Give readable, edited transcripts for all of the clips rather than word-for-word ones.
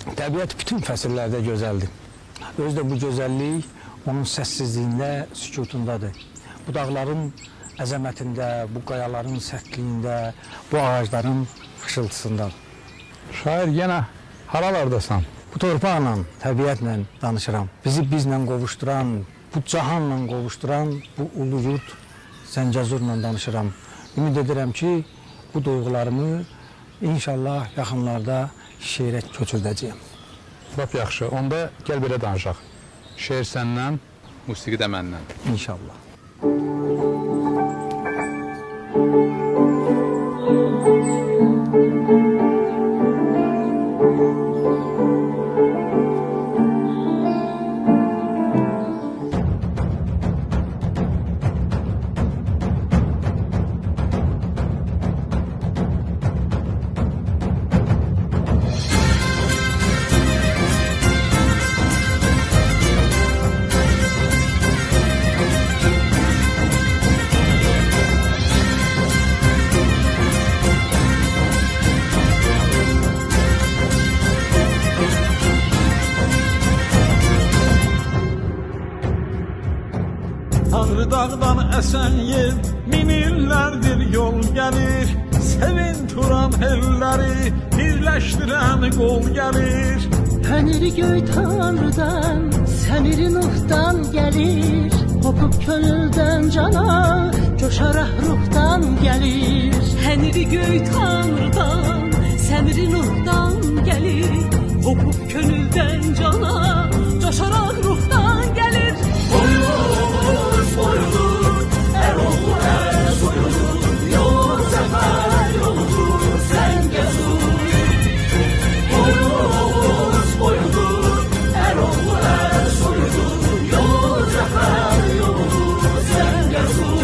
Təbiət bütün fəsillərdə gözəldir. Özü də bu gözəllik onun səssizliyində, sükutundadır. Bu dağların əzəmətində, bu qayaların sərtliyində, bu ağacların xışıltısında. Şair, yenə haralardasan? Bu torpaqla, təbiətlə danışıram. Bizi bizlə qovuşduran, bu cahanla qovuşduran bu ulu yurt Zəngəzurla danışıram. Ümid edirəm ki, bu duyğularımı inşallah yaxınlarda şeirə köçürdəcəyim. Lap yaxşı. Onda gəl belə danışaq. Şeir səndən, musiqi də məndən. İnşallah. Tanrı dağdan əsən yer, min illərdir yol gəlir. Sevin turan elləri, birləşdirən qol gəlir. Təniri göy Tanrıdan, səmiri Nuhdan gəlir. Hopub könüldən cana, coşaraq ruhdan gəlir. Təniri göy Tanrıdan, səmiri Nuhdan gəlir. Hopub könüldən cana, coşaraq ruhdan gəlir. Boyunuz boyunuz, oğlu soyunuz. Yolun zəfər yoludur, Zəngəzur. Boyunuz boyunuz, oğlu soyunuz. Yolun zəfər yoludur, Zəngəzur.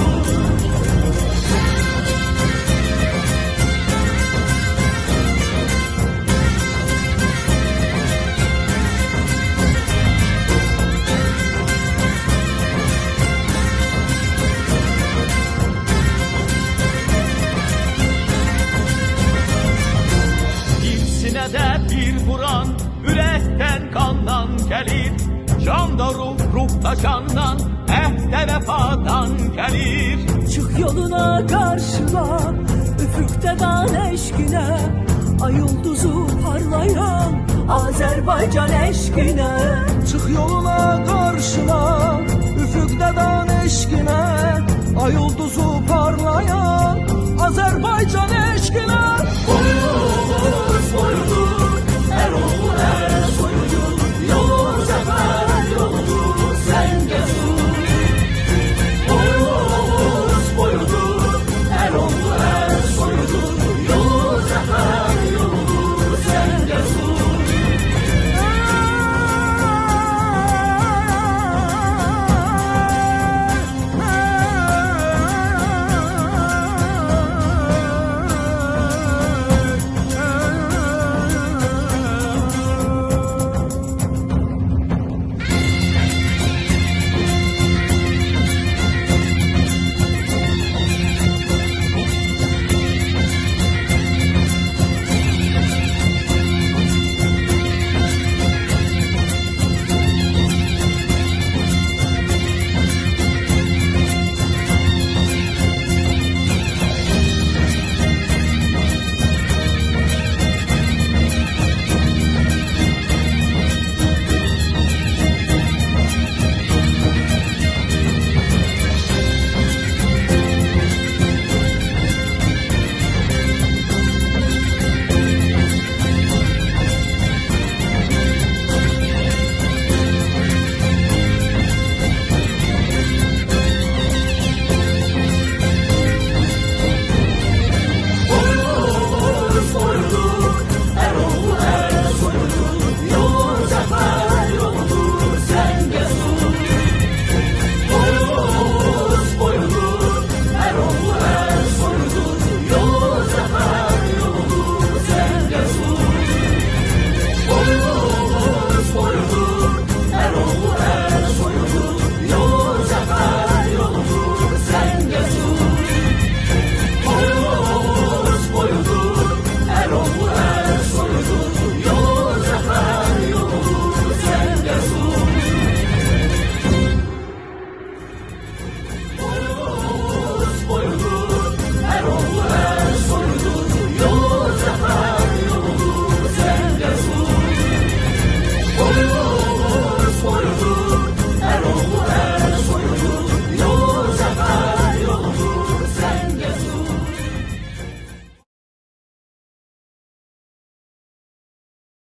Sinədə bir vuran, ürəkdən qandan gəlir. Can da ruh da candan, əhdə vəfadan gəlir. Çıx yoluna qarşıla, üfüqdə dan eşqinə. Ay ulduzu parlayan, Azərbaycan eşqinə. Çıx yoluna qarşıla, üfüqdə dan eşqinə. Ay ulduzu parlayan, Azərbaycan eşqinə.